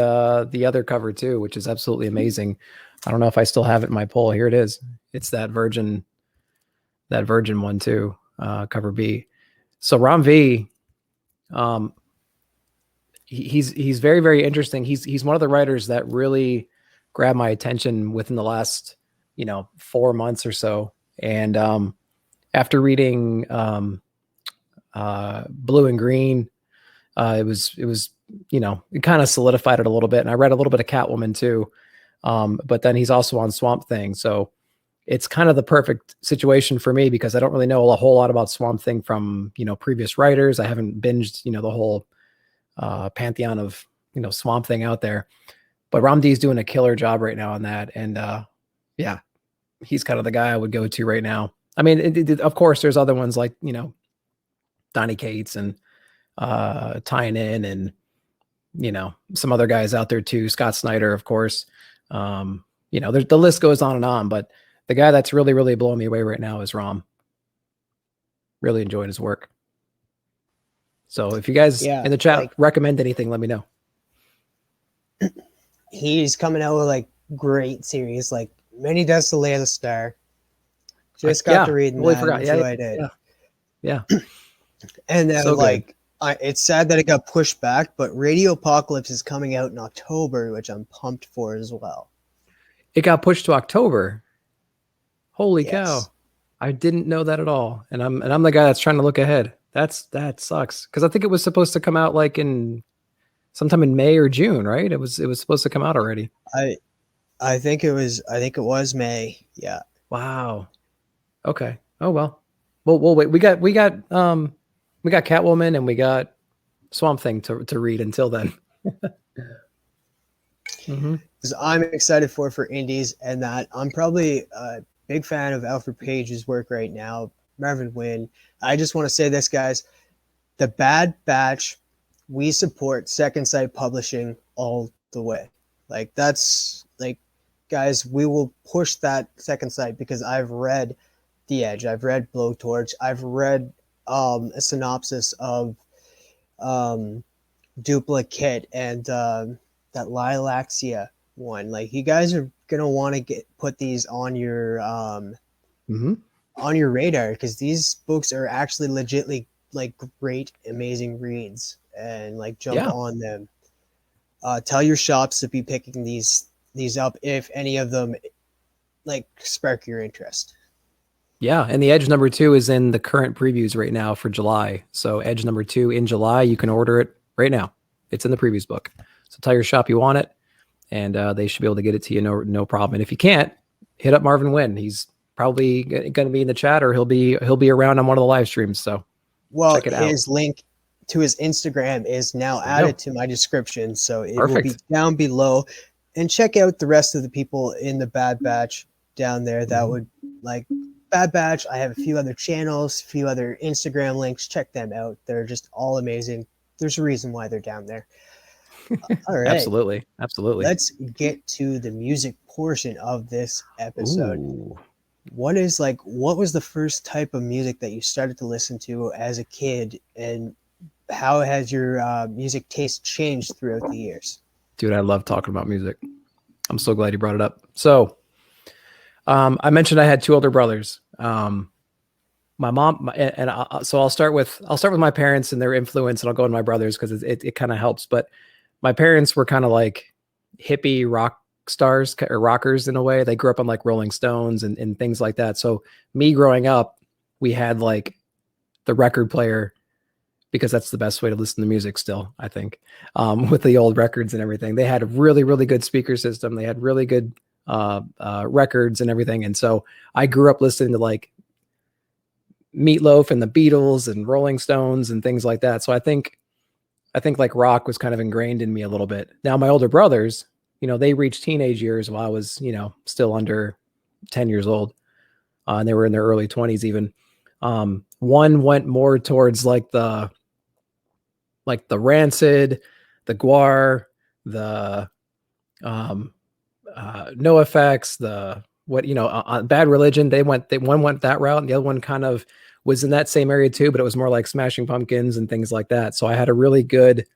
other cover too, which is absolutely amazing. I don't know if I still have it in my poll. Here it is. It's that Virgin one too, cover B. So Ram V, um, he's very very interesting. He's one of the writers that really grabbed my attention within the last 4 months or so. And after reading Blue and Green, it was it kind of solidified it a little bit. And I read a little bit of Catwoman too. But then he's also on Swamp Thing. So it's kind of the perfect situation for me because I don't really know a whole lot about Swamp Thing from, previous writers. I haven't binged, the whole pantheon of, Swamp Thing out there. But Ramdee's doing a killer job right now on that. And yeah, he's kind of the guy I would go to right now. I mean, of course, there's other ones like, Donny Cates and Tying In and, some other guys out there too. Scott Snyder, of course. The list goes on and on, but the guy that's really, really blowing me away right now is Ram. Really enjoying his work. So if you guys in the chat recommend anything, let me know. He's coming out with like great series, like Many Deaths to Lay the Star. Just got to read that. Forgot. Enjoyed it. Yeah. And then so it's sad that it got pushed back, but Radio Apocalypse is coming out in October, which I'm pumped for as well. It got pushed to October. Holy cow. I didn't know that at all. And I'm the guy that's trying to look ahead. That sucks. Because I think it was supposed to come out like in sometime in May or June, right? It was supposed to come out already. I think it was May. Yeah. Wow. Okay. Oh well. We'll wait. We got Catwoman and we got Swamp Thing to read until then. Because I'm excited for indies, and that I'm probably a big fan of Alfred Page's work right now. Marvin Wynn. I just want to say this, guys. The Bad Batch, we support Second Sight Publishing all the way. Like, that's like, guys, we will push that Second Sight because I've read The Edge, I've read Blowtorch, I've read a synopsis of Duplicate and that Lilaxia one. Like, you guys are gonna want to put these on your on your radar, because these books are actually legitly like great, amazing reads, and like jump on them. Tell your shops to be picking these up if any of them like spark your interest. Yeah, and the Edge #2 is in the current previews right now for July. So Edge #2 in July, you can order it right now. It's in the previews book. So tell your shop you want it, and they should be able to get it to you no problem. And if you can't, hit up Marvin Wynn. He's probably going to be in the chat, or he'll be around on one of the live streams. So check it out. His link to his Instagram is now added to my description, so it will be down below. And check out the rest of the people in the Bad Batch down there that would like Bad Batch. I have a few other channels, a few other Instagram links. Check them out. They're just all amazing. There's a reason why they're down there. All right. Absolutely. Let's get to the music portion of this episode. Ooh. What was the first type of music that you started to listen to as a kid, and how has your music taste changed throughout the years? Dude, I love talking about music. I'm so glad you brought it up. So I mentioned I had two older brothers. My mom so I'll start with my parents and their influence, and I'll go into my brothers because it kind of helps. But my parents were kind of like hippie rock stars or rockers in a way. They grew up on like Rolling Stones and things like that. So me growing up, we had like the record player, because that's the best way to listen to music still, I think, with the old records and everything. They had a really, really good speaker system. They had really good records and everything. And so I grew up listening to like Meatloaf and the Beatles and Rolling Stones and things like that. So I think like rock was kind of ingrained in me a little bit. Now my older brothers, they reached teenage years while I was, still under 10 years old. And they were in their early 20s even. One went more towards like the Rancid, the Guar, the No Effects, the Bad Religion. One went that route, and the other one kind of was in that same area too, but it was more like Smashing Pumpkins and things like that. So I had a really good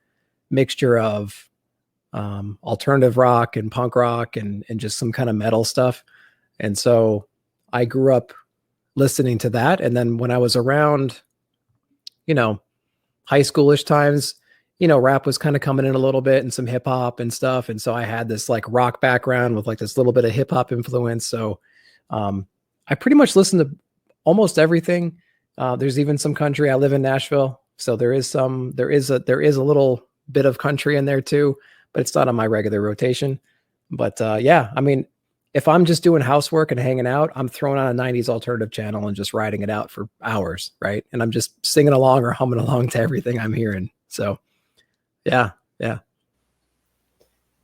mixture of alternative rock and punk rock and just some kind of metal stuff. And so I grew up listening to that. And then when I was around, high schoolish times, rap was kind of coming in a little bit, and some hip hop and stuff. And so I had this like rock background with like this little bit of hip hop influence. So I pretty much listen to almost everything. There's even some country. I live in Nashville, so there is a little bit of country in there too, but it's not on my regular rotation. But yeah, I mean, if I'm just doing housework and hanging out, I'm throwing on a 90s alternative channel and just riding it out for hours, right? And I'm just singing along or humming along to everything I'm hearing. So yeah, yeah.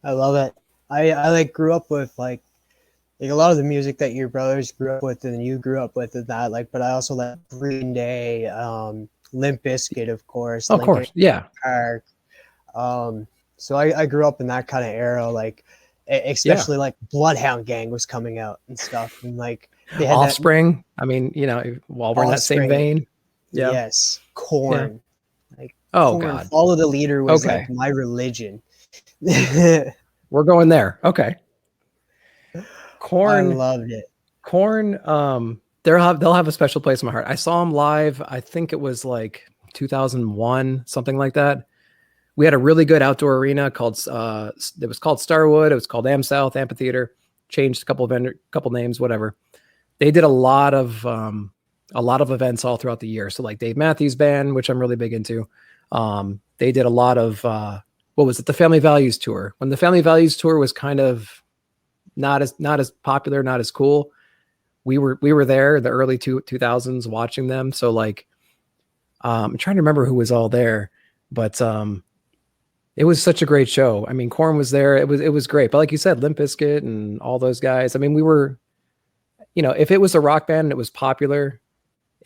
I love it. I like grew up with like a lot of the music that your brothers grew up with and you grew up with and that, like, but I also like Green Day, Limp Bizkit, of course, Of Linkin course. Yeah. Park. So I grew up in that kind of era, like Yeah. especially like Bloodhound Gang was coming out and stuff, and like they had that Offspring. I mean, you know, while we're in that same Offspring. vein. Yeah. Yes, Yeah. Corn. Like Oh Corn, God. Follow the Leader was Okay. like my religion. We're going there. Okay. I Corn. loved it. Corn. They'll have a special place in my heart. I saw them live. I think it was like 2001, something like that. We had a really good outdoor arena called it was called Starwood. It was called Am South Amphitheater. Changed a couple names, whatever. They did a lot of events all throughout the year. So like Dave Matthews Band, which I'm really big into. They did a lot of what was it? The Family Values Tour. When the Family Values Tour was kind of not as popular, not as cool. We were there in the early 2000s watching them. So like, I'm trying to remember who was all there, but it was such a great show. I mean, Korn was there. It was great. But like you said, Limp Bizkit and all those guys. I mean, we were, you know, if it was a rock band and it was popular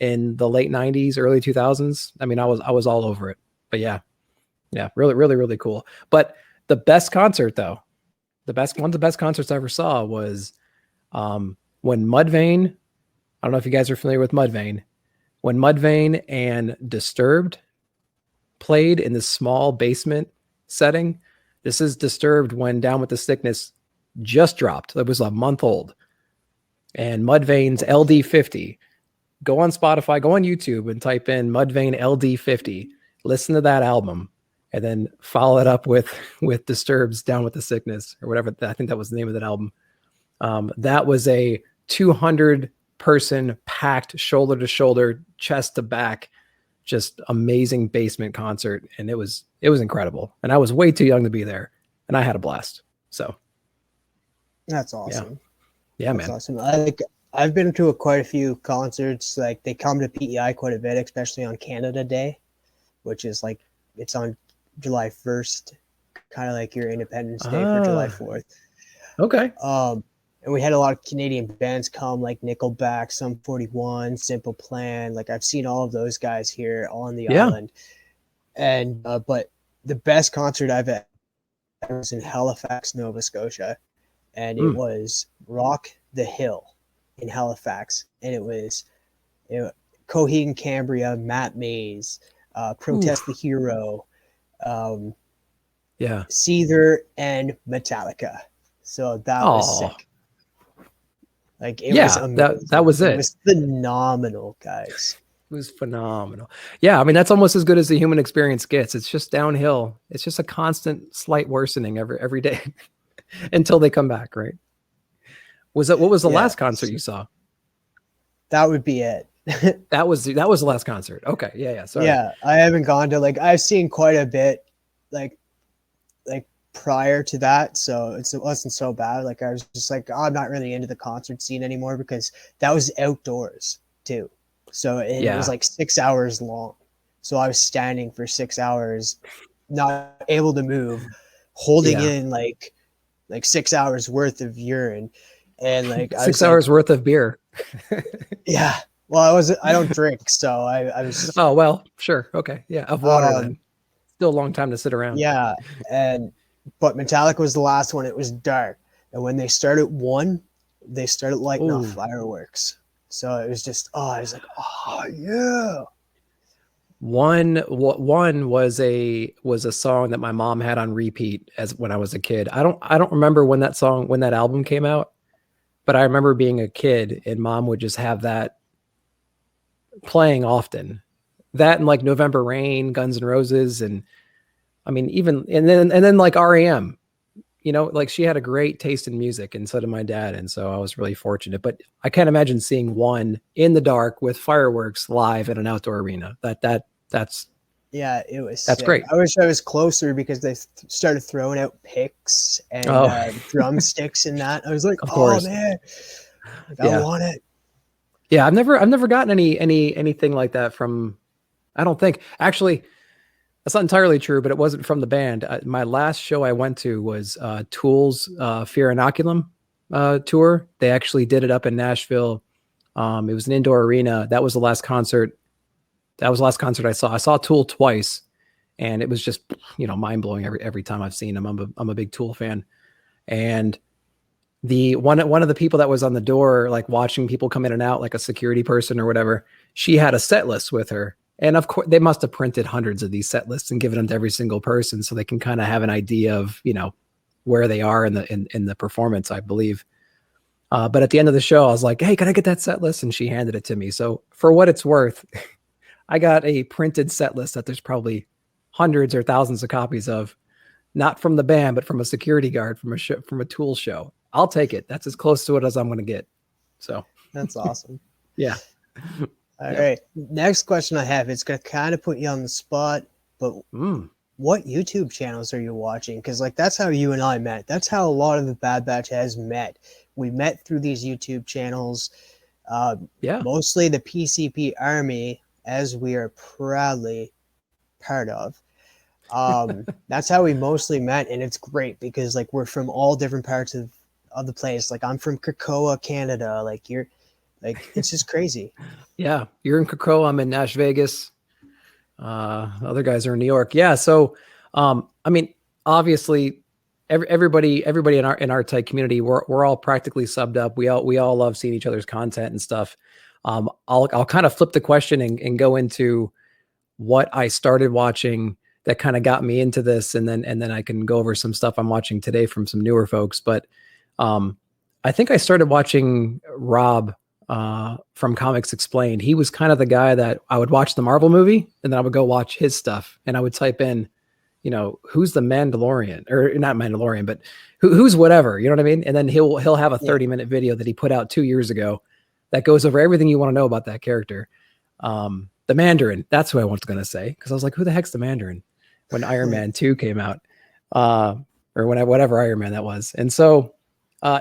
in the late 90s, early 2000s, I mean, I was all over it. But yeah, really, really, really cool. But the best concert though, one of the best concerts I ever saw was when Mudvayne, I don't know if you guys are familiar with Mudvayne, when Mudvayne and Disturbed played in this small basement setting. This is Disturbed when Down with the Sickness just dropped. It was a month old. And Mudvayne's LD50. Go on Spotify, go on YouTube and type in Mudvayne LD50. Listen to that album and then follow it up with Disturbed's Down with the Sickness or whatever. I think that was the name of that album. That was a 200 person packed shoulder to shoulder, chest to back, just amazing basement concert. And it was incredible. And I was way too young to be there and I had a blast. So That's awesome. Yeah, That's man. awesome. I've been to quite a few concerts. Like they come to PEI quite a bit, especially on Canada Day, which is like it's on July 1st, kind of like your Independence Day for July 4th. Okay. And we had a lot of Canadian bands come, like Nickelback, Sum 41, Simple Plan. Like I've seen all of those guys here on the island. And but the best concert I've had was in Halifax, Nova Scotia, and it was Rock the Hill in Halifax, and it was Coheed and Cambria, Matt Mays, Protest the Hero, Seether, and Metallica. So that was sick. Like it was amazing. that was it. It was phenomenal, guys. It was phenomenal. Yeah, I mean that's almost as good as the human experience gets. It's just downhill. It's just a constant slight worsening every day until they come back, right? What was the last concert you saw? That would be it. that was the last concert. Okay. Yeah. Sorry. Yeah, I haven't gone to I've seen quite a bit like prior to that, so it wasn't so bad. Like I was just like, I'm not really into the concert scene anymore because that was outdoors too. So it was like 6 hours long. So I was standing for 6 hours, not able to move, holding in like 6 hours worth of urine. And like 6 hours worth of beer. Yeah. Well, I don't drink, so I was. Oh well, sure, okay, yeah, of water then. Still a long time to sit around. Yeah, but Metallica was the last one. It was dark, and when they started they started lighting off fireworks. So it was just, I was like, oh yeah. One was a song that my mom had on repeat as when I was a kid. I don't remember when that album came out, but I remember being a kid and mom would just have that playing often. That and like November Rain, Guns N' Roses, and I mean and then like REM. you know, like she had a great taste in music, and so did my dad. And so I was really fortunate. But I can't imagine seeing one in the dark with fireworks live at an outdoor arena. That's Yeah, it was that's sick. great. I wish I was closer because they started throwing out picks and Oh, drumsticks and that. I was like, of oh course. man, like, I Yeah. want it. Yeah. I've never gotten anything like that from, I don't think. Actually, that's not entirely true, but it wasn't from the band. My last show I went to was Tool's Fear Inoculum tour. They actually did it up in Nashville. It was an indoor arena. That was the last concert. That was the last concert I saw. I saw Tool twice, and it was just, you know, mind blowing every time I've seen them. I'm a big Tool fan, and the one of the people that was on the door, like watching people come in and out, like a security person or whatever, she had a set list with her. And of course, they must have printed hundreds of these set lists and given them to every single person, so they can kind of have an idea of, you know, where they are in the performance, I believe. But at the end of the show, I was like, "Hey, can I get that set list?" And she handed it to me. So for what it's worth, I got a printed set list that there's probably hundreds or thousands of copies of, not from the band, but from a security guard from a Tool show. I'll take it. That's as close to it as I'm going to get. So That's awesome. yeah. All Yep. right. Next question I have, it's going to kind of put you on the spot, but what YouTube channels are you watching? Because like that's how you and I met. That's how a lot of the Bad Batch has met. We met through these YouTube channels, Yeah. mostly the PCP Army, as we are proudly part of. That's how we mostly met, and it's great because like we're from all different parts of the place. Like I'm from Krakoa, Canada. Like you're, like it's just crazy. Yeah. You're in Krakow. I'm in Nash Vegas. Other guys are in New York. Yeah. So, I mean, obviously, everybody in our tight community, we're all practically subbed up. We all love seeing each other's content and stuff. I'll kind of flip the question and go into what I started watching that kind of got me into this, and then I can go over some stuff I'm watching today from some newer folks. But I think I started watching Rob from Comics Explained. He was kind of the guy that I would watch the Marvel movie, and then I would go watch his stuff, and I would type in, you know, who's the Mandalorian, or not Mandalorian, but who's whatever, you know what I mean? And then he'll have a 30-minute video that he put out 2 years ago that goes over everything you want to know about that character. The Mandarin, that's who I was going to say, because I was like, who the heck's the Mandarin? When Iron Man 2 came out, or whatever Iron Man that was. And so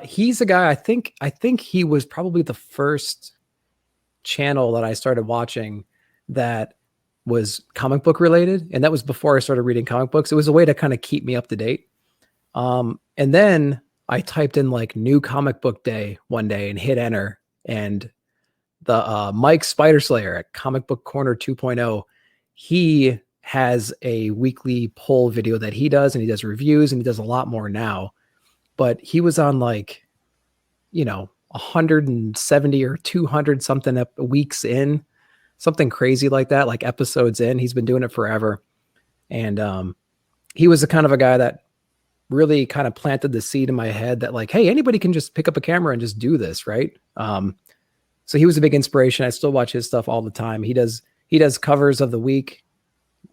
he's a guy, I think he was probably the first channel that I started watching that was comic book related. And that was before I started reading comic books. It was a way to kind of keep me up to date. And then I typed in like new comic book day one day and hit enter, and the Mike Spider Slayer at Comic Book Corner 2.0, he has a weekly poll video that he does, and he does reviews, and he does a lot more now. But he was on like, you know, 170 or 200 something weeks in, something crazy like that, like episodes in. He's been doing it forever. And he was the kind of a guy that really kind of planted the seed in my head that like, hey, anybody can just pick up a camera and just do this, right? So he was a big inspiration. I still watch his stuff all the time. He does covers of the week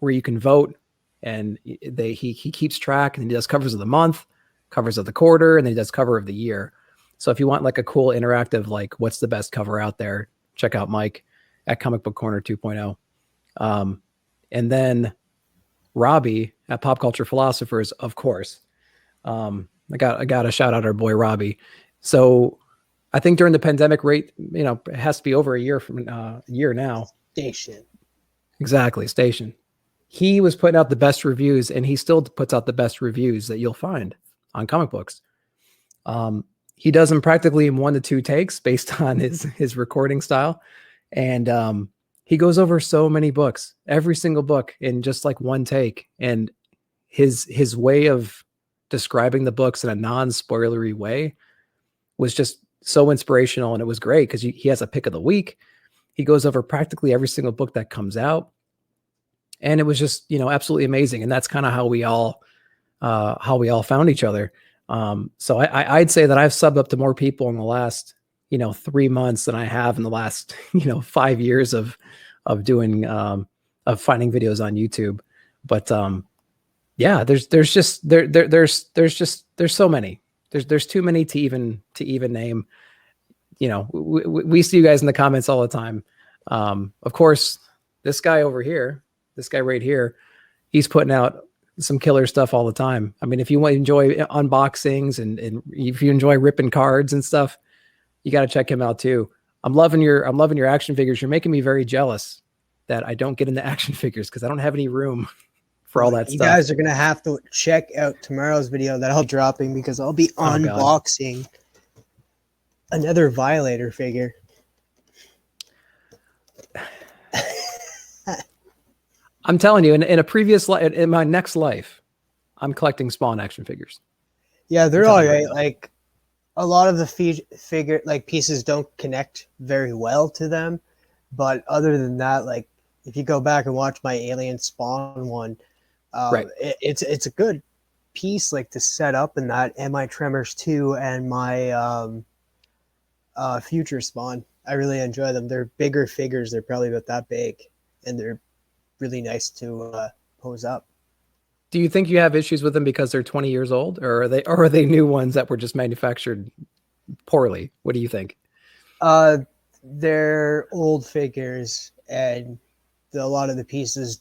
where you can vote, and he keeps track, and he does covers of the month, covers of the quarter, and then he does cover of the year. So if you want like a cool interactive, like what's the best cover out there, check out Mike at Comic Book Corner 2.0. And then Robbie at Pop Culture Philosophers, of course. I got to shout out our boy Robbie. So I think during the pandemic rate, you know, it has to be over a year now. Station. Exactly. Station. He was putting out the best reviews, and he still puts out the best reviews that you'll find on comic books. He does them practically in 1 to 2 takes based on his recording style. And he goes over so many books, every single book in just like 1 take. And his way of describing the books in a non-spoilery way was just so inspirational. And it was great because he has a pick of the week. He goes over practically every single book that comes out. And it was just, you know, absolutely amazing. And that's kind of how we all found each other. So I'd say that I've subbed up to more people in the last, you know, 3 months than I have in the last, you know, 5 years of doing, of finding videos on YouTube. But Yeah, there's just there's so many. There's too many to even name. You know, we see you guys in the comments all the time. Of course, this guy over here, this guy right here, he's putting out some killer stuff all the time. I mean, if you enjoy unboxings and if you enjoy ripping cards and stuff, you got to check him out too. I'm loving your action figures. You're making me very jealous that I don't get into action figures because I don't have any room for all that You stuff. guys are gonna have to check out tomorrow's video that I'll dropping because I'll be unboxing another Violator figure. I'm telling you, in a previous life, in my next life, I'm collecting Spawn action figures. Yeah, they're all right. Like a lot of the figure like pieces don't connect very well to them, but other than that, like if you go back and watch my Alien Spawn one, Right. It's a good piece like to set up in that, and my Tremors 2 and my Future Spawn. I really enjoy them. They're bigger figures. They're probably about that big, and they're really nice to pose up. Do you think you have issues with them because they're 20 years old, or are they new ones that were just manufactured poorly? What do you think? They're old figures, and a lot of the pieces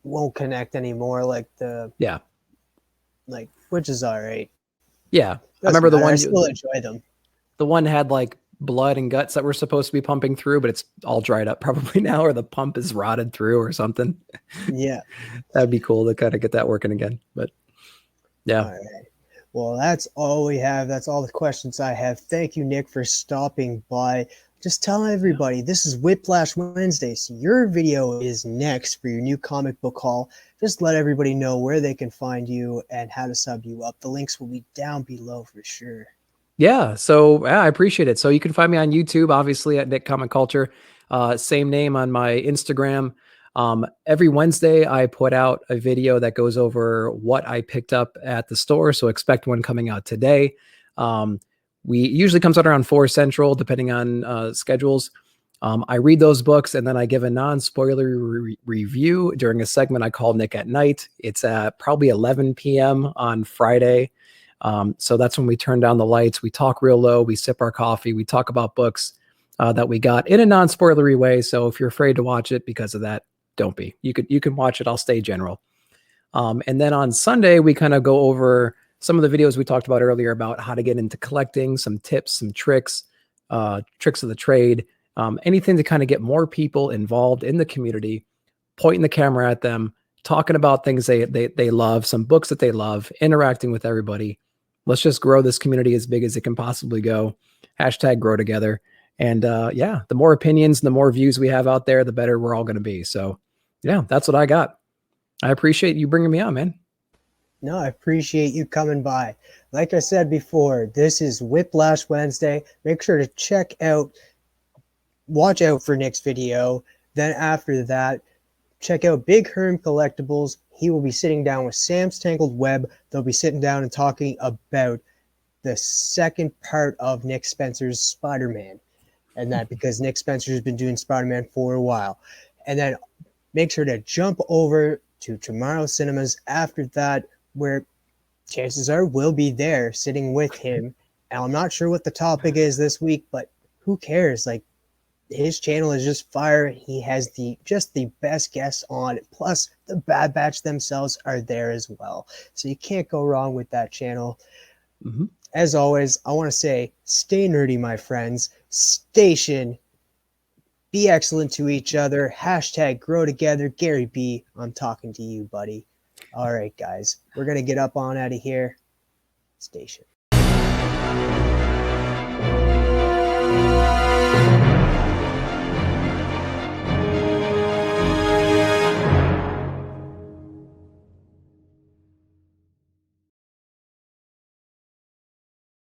won't connect anymore. Like which is all right. Yeah, I remember the one. I still enjoy them. The one had like blood and guts that were supposed to be pumping through, but it's all dried up probably now, or the pump is rotted through or something. Yeah, that'd be cool to kind of get that working again. But yeah. All right. Well, that's all we have. That's all the questions I have. Thank you, Nick, for stopping by. Just tell everybody this is Whiplash Wednesday, so your video is next for your new comic book haul. Just let everybody know where they can find you and how to sub you up. The links will be down below for sure. Yeah, so I appreciate it. So you can find me on YouTube, obviously at Nick Comic Culture. Same name on my Instagram. Every Wednesday, I put out a video that goes over what I picked up at the store. So expect one coming out today. We usually comes out around 4 Central, depending on schedules. I read those books and then I give a non-spoiler review during a segment I call Nick at Night. It's at probably 11 p.m. on Friday. So that's when we turn down the lights. We talk real low. We sip our coffee. We talk about books that we got in a non-spoilery way. So if you're afraid to watch it because of that, don't be. You can watch it. I'll stay general. And then on Sunday, we kind of go over some of the videos we talked about earlier about how to get into collecting, some tips, some tricks, tricks of the trade, anything to kind of get more people involved in the community, pointing the camera at them, talking about things they love, some books that they love, interacting with everybody. Let's just grow this community as big as it can possibly go. Hashtag grow together. And yeah, the more opinions, the more views we have out there, the better we're all going to be. So yeah, that's what I got. I appreciate you bringing me on, man. No, I appreciate you coming by. Like I said before, this is Whiplash Wednesday. Make sure to watch out for Nick's video. Then after that, check out Big Herm Collectibles. He will be sitting down with Sam's Tangled Web. They'll be sitting down and talking about the second part of Nick Spencer's Spider-Man. And that because Nick Spencer has been doing Spider-Man for a while. And then make sure to jump over to Tomorrow Cinemas after that, where chances are we'll be there sitting with him. And I'm not sure what the topic is this week, but who cares? Like, his channel is just fire. He has the best guests on. Plus, the Bad Batch themselves are there as well. So you can't go wrong with that channel. Mm-hmm. As always, I want to say, stay nerdy, my friends. Station. Be excellent to each other. Hashtag grow together. Gary B, I'm talking to you, buddy. All right, guys. We're going to get up on out of here. Station.